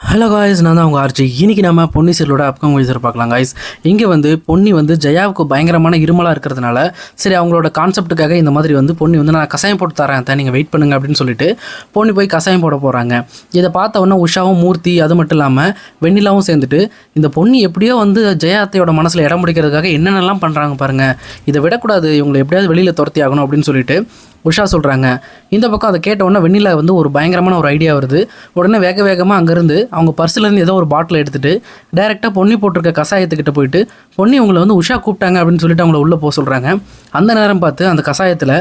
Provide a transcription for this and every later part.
Hello guys, நான் தான் உங்கள் ஆர்ச்சி. இன்றைக்கி நம்ம பொன்னி சீரியலோட அப்கமிங் வீடியோஸ் பார்க்கலாம் காய்ஸ். இங்கே வந்து பொன்னி வந்து ஜெயாவுக்கு பயங்கரமான இருமலாக இருக்கிறதுனால சரி அவங்களோட கான்செப்ட்டுக்காக இந்த மாதிரி வந்து பொன்னி வந்து நான் கசாயம் போட்டு தரேன் நீங்கள் வெயிட் பண்ணுங்க அப்படின்னு சொல்லிட்டு பொன்னி போய் கசாயம் போட போகிறாங்க. இதை பார்த்த உடனே உஷாவும் மூர்த்தி அது மட்டும் இல்லாமல் வெண்ணிலாவும் சேர்ந்துட்டு இந்த பொன்னி எப்படியோ வந்து ஜெயா அத்தையோட மனசில் இடம் பிடிக்கிறதுக்காக என்னென்னலாம் பண்ணுறாங்க பாருங்கள், இதை விடக்கூடாது, இவங்களை எப்படியாவது வெளியில் துரத்தி ஆகணும் அப்படின்னு சொல்லிட்டு உஷா சொல்கிறாங்க. இந்த பக்கம் அதை கேட்ட உடனே வெண்ணிலா வந்து ஒரு பயங்கரமான ஒரு ஐடியா வருது. உடனே வேகமாக அங்கேருந்து அவங்க பர்ஸ்லேருந்து ஏதோ ஒரு பாட்டில் எடுத்துகிட்டு டைரெக்டாக பொன்னி போட்டிருக்க கசாயத்துக்கிட்ட போயிட்டு பொன்னி உங்களை வந்து உஷா கூப்பிட்டாங்க அப்படின்னு சொல்லிட்டு அவங்கள உள்ளே போக சொல்கிறாங்க. அந்த நேரம் பார்த்து அந்த கசாயத்தில்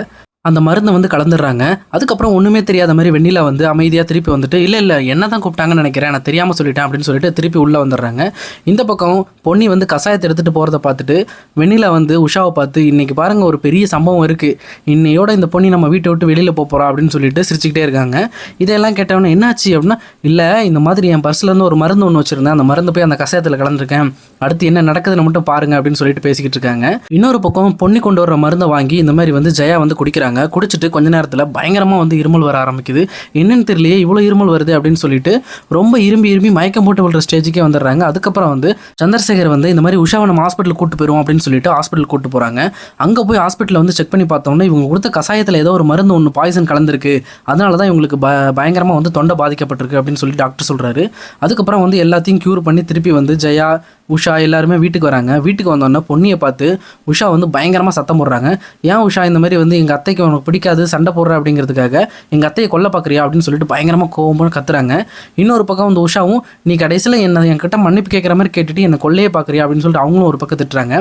அந்த மருந்தை வந்து கலந்துடுறாங்க. அதுக்கப்புறம் ஒன்றுமே தெரியாத மாதிரி வெண்ணிலா வந்து அமைதியாக திருப்பி வந்துட்டு இல்லை என்ன தான் கூப்பிட்டாங்கன்னு நினைக்கிறேன், நான் தெரியாமல் சொல்லிட்டேன் அப்படின்னு சொல்லிட்டு திருப்பி உள்ளே வந்துடுறாங்க. இந்த பக்கம் பொன்னி வந்து கசாயத்தை எடுத்துகிட்டு போகிறத பார்த்துட்டு வெண்ணிலா வந்து உஷாவை பார்த்து இன்றைக்கி பாருங்கள் ஒரு பெரிய சம்பவம் இருக்குது, இன்னையோட இந்த பொன்னி நம்ம வீட்டை விட்டு வெளியில் போகிறோம் அப்படின்னு சொல்லிட்டு சிரிச்சுக்கிட்டே இருக்காங்க. இதெல்லாம் கேட்டவொன்னே என்னாச்சு அப்படின்னா, இல்லை இந்த மாதிரி என் பர்ஸ்லேருந்து ஒரு மருந்து ஒன்று வச்சுருந்தேன், அந்த மருந்து போய் அந்த கசாயத்தில் கலந்துருக்கேன், அடுத்து என்ன நடக்குதுன்னு மட்டும் பாருங்க அப்படின்னு சொல்லிட்டு பேசிக்கிட்டு இருக்காங்க. இன்னொரு பக்கம் பொன்னி கொண்டு வர மருந்தை வாங்கி இந்த மாதிரி வந்து ஜெயா வந்து குடிக்கிறாங்க. குடிச்சிட்டு கொஞ்ச நேரத்தில் பயங்கரமாக வந்து இருமல் வர ஆரம்பிக்குது. என்னன்னு தெரியலையே இவ்வளோ இருமல் வருது அப்படின்னு சொல்லிட்டு ரொம்ப இரும்பி மயக்கம் போட்டு விடுற ஸ்டேஜுக்கே வந்துடுறாங்க. அதுக்கப்புறம் வந்து சந்திரசேகர் வந்து இந்த மாதிரி உஷாவை நம்ம ஹாஸ்பிட்டல் கூட்டு போயிடுவோம் அப்படின்னு சொல்லிட்டு ஹாஸ்பிட்டல் கூட்டு போகிறாங்க. அங்கே போய் ஹாஸ்பிட்டலில் வந்து செக் பண்ணி பார்த்தோம்னா இவங்க கொடுத்த கசாயத்தில் ஏதோ ஒரு மருந்து ஒன்று பாய்சன் கலந்துருக்கு, அதனால தான் இவங்களுக்கு பயங்கரமாக வந்து தொண்டை பாதிக்கப்பட்டிருக்கு அப்படின்னு சொல்லி டாக்டர் சொல்கிறாரு. அதுக்கப்புறம் வந்து எல்லாத்தையும் க்யூர் பண்ணி திருப்பி வந்து ஜெயா உஷா எல்லாருமே வீட்டுக்கு வராங்க. வீட்டுக்கு வந்தோடனே பொன்னியை பார்த்து உஷா வந்து பயங்கரமாக சத்தம் போடுறாங்க. ஏன் உஷா இந்த மாதிரி வந்து எங்கள் அத்தைக்கு உனக்கு பிடிக்காது சண்டை போடுற அப்படிங்கிறதுக்காக எங்கள் அத்தையை கொல்ல பார்க்குறியா அப்படின்னு சொல்லிட்டு பயங்கரமாக கோவமாக கத்துறாங்க. இன்னொரு பக்கம் வந்து உஷாவும் நீ கடைசியில் என்கிட்ட மன்னிப்பு கேட்குற மாதிரி கேட்டுட்டு என்னை கொல்லையே பார்க்குறியா அப்படின்னு சொல்லிட்டு அவங்களும் ஒரு பக்கம் திட்டுறாங்க.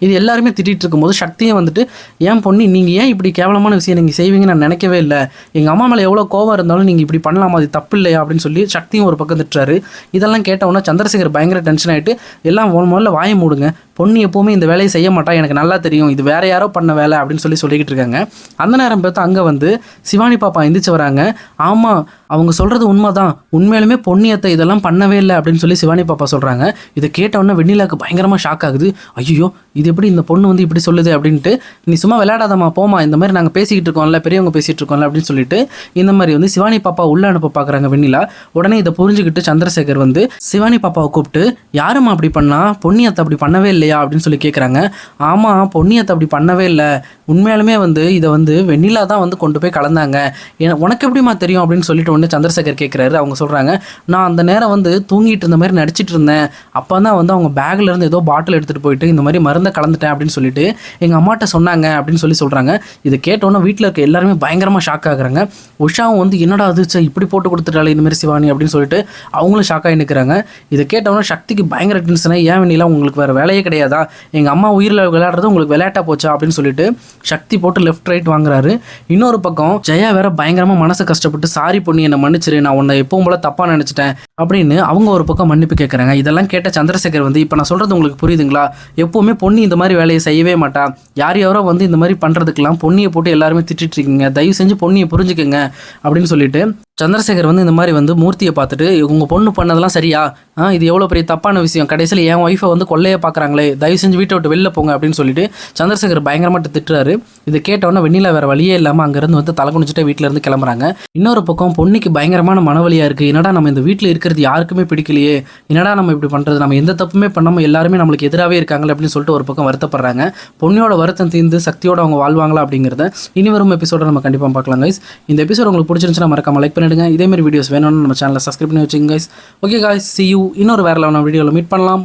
இது எல்லாருமே திட்டிகிட்டு இருக்கும்போது சக்தியும் வந்துட்டு ஏன் பொன்னி நீங்கள் ஏன் இப்படி கேவலமான விஷயம் நீங்கள் செய்வீங்கன்னு நான் நினைக்கவே இல்லை, எங்கள் அம்மா மேலே எவ்வளோ கோவம் இருந்தாலும் நீங்கள் இப்படி பண்ணலாமா, அது தப்பு இல்லையா அப்படின்னு சொல்லி சக்தியும் ஒரு பக்கம் திட்டுறாரு. இதெல்லாம் கேட்டவுடனே சந்திரசேகர் பயங்கர டென்ஷன் ஆகிட்டு எல்லாம் முதல்ல வாயை மூடுங்க, பொன்னி எப்போவுமே இந்த வேலையை செய்ய மாட்டா, எனக்கு நல்லா தெரியும், இது வேற யாரோ பண்ண வேலை அப்படின்னு சொல்லிக்கிட்டு இருக்காங்க. அந்த நேரம் பார்த்து அங்கே வந்து சிவானி பாப்பா எந்திரிச்சு வராங்க. ஆமாம் அவங்க சொல்கிறது உண்மைதான், உண்மையிலுமே பொன்னியத்தை இதெல்லாம் பண்ணவே இல்லை அப்படின்னு சொல்லி சிவானி பாப்பா சொல்கிறாங்க. இதை கேட்டவுடனே வெண்ணிலாவுக்கு பயங்கரமாக ஷாக் ஆகுது. ஐயோ இது எப்படி இந்த பொண்ணு வந்து இப்படி சொல்லுது அப்படின்ட்டு, நீ சும்மா விளையாடாதம்மா போமா, இந்த மாதிரி நாங்கள் பேசிக்கிட்டு இருக்கோம்ல, பெரியவங்க பேசிகிட்டு இருக்கோம்ல அப்படின்னு சொல்லிட்டு இந்த மாதிரி வந்து சிவானி பாப்பா உள்ளே அனுப்ப பார்க்குறாங்க வெண்ணிலா. உடனே இதை புரிஞ்சுக்கிட்டு சந்திரசேகர் வந்து சிவானி பாப்பாவை கூப்பிட்டு யாரும்மா அப்படி பண்ணா, பொன்னியத்தை அப்படி பண்ணவே இல்லையா அப்படின்னு சொல்லி கேட்குறாங்க. ஆமாம் பொன்னியத்தை அப்படி பண்ணவே இல்லை, உண்மையாலுமே வந்து இதை வந்து வெண்ணிலா தான் வந்து கொண்டு போய் கலந்தாங்க, உனக்கு எப்படிமா தெரியும் அப்படின்னு சொல்லிட்டு ஒன்று சந்திரசேகர் கேட்குறாரு. அவங்க சொல்கிறாங்க நான் அந்த நேரம் வந்து தூங்கிட்டு இருந்த மாதிரி நடிச்சிட்டு இருந்தேன், அப்போ தான் வந்து அவங்க பேக்கில் இருந்து ஏதோ பாட்டில் எடுத்துகிட்டு போயிட்டு இந்த மாதிரி மருந்தை கலந்துட்டேன் அப்படின்னு சொல்லிட்டு எங்கள் அம்மாட்ட சொன்னாங்க அப்படின்னு சொல்கிறாங்க. இதை கேட்டோன்னே வீட்டில் இருக்க எல்லாருமே பயங்கரமாக ஷாக் ஆகுறாங்க. உஷாவும் வந்து என்னடா அது இப்படி போட்டு கொடுத்துட்டாலே இந்த மாதிரி சிவானி அப்படின்னு சொல்லிட்டு அவங்களும் ஷாக் ஆகி நிற்கிறாங்க. இதை கேட்டோன்னே சக்திக்கு பயங்கர டென்ஷனாக ஏன் வெண்ணிலா உங்களுக்கு வேறு வேலையே கிடையாதா, எங்கள் அம்மா உயிரில் விளையாடுறது உங்களுக்கு விளையாட்டா போச்சா அப்படின்னு சொல்லிட்டு சக்தி போட்டு லெஃப்ட் ரைட் வாங்குறாரு. இன்னொரு பக்கம் ஜெயா வேற பயங்கரமாக மனசு கஷ்டப்பட்டு சாரி பொண்ணி என்னை மன்னிச்சிரு, நான் உன்னை எப்பவும் போல தப்பாக நினச்சிட்டேன் அப்படின்னு அவங்க ஒரு பக்கம் மன்னிப்பு கேட்குறாங்க. இதெல்லாம் கேட்ட சந்திரசேகர் வந்து இப்போ நான் சொல்கிறது உங்களுக்கு புரியுதுங்களா, எப்போவுமே பொன்னி இந்த மாதிரி வேலையை செய்யவே மாட்டா, யாரோ வந்து இந்த மாதிரி பண்ணுறதுக்கெல்லாம் பொன்னியை போட்டு எல்லாருமே திட்டிட்டு இருக்கீங்க, தயவு செஞ்சு பொன்னியை புரிஞ்சுக்கங்க அப்படின்னு சொல்லிட்டு சந்திரசேகர் வந்து இந்த மாதிரி வந்து மூர்த்தியை பார்த்துட்டு உங்கள் பொண்ணு பண்ணதெல்லாம் சரியா, இது எவ்வளோ பெரிய தப்பான விஷயம், கடைசியில் என் ஒய்ஃபை வந்து கொள்ளையே பார்க்குறாங்களே, தயவு செஞ்சு வீட்டை விட்டு வெளில போங்க அப்படின்னு சொல்லிட்டு சந்திரசேகர் பயங்கரமாக திட்டுறாரு. இதை கேட்டோன்னே வெண்ணிலா வேறு வழியே இல்லாமல் அங்கேருந்து வந்து தலை குனிச்சுட்டே வீட்டிலேருந்து கிளம்புறாங்க. இன்னொரு பக்கம் பொன்னிக்கு பயங்கரமான மனவலியாக இருக்குது. என்னடா நம்ம இந்த வீட்டில் இருக்கிறது யாருக்குமே பிடிக்கலையே, என்னடா நம்ம இப்படி பண்ணுறது, நம்ம எந்த தப்புமே பண்ணாமல் எல்லாருமே நம்மளுக்கு எதிராகவே இருக்காங்களே அப்படின்னு சொல்லிட்டு ஒரு பக்கம் வருத்தப்படுறாங்க. பொன்னியோட வருத்தம் தீர்ந்து சக்தியோட அவங்க வாழ்வாங்களா அப்படிங்கிறத இனி வரும் எபிசோட நம்ம கண்டிப்பாக பார்க்கலாம் கைஸ். இந்த எபிசோட் உங்களுக்கு பிடிச்சிருந்துச்சுன்னா மறக்காம லைக் பண்ணிடுங்க. இதே மாதிரி வீடியோஸ் வேணும்னு நம்ம சேனலை சப்ஸ்கிரைப் பண்ணி வச்சுங்க guys. Okay guys, see you இன்னொரு வேற லெவலான வீடியோவில் மீட் பண்ணலாம்.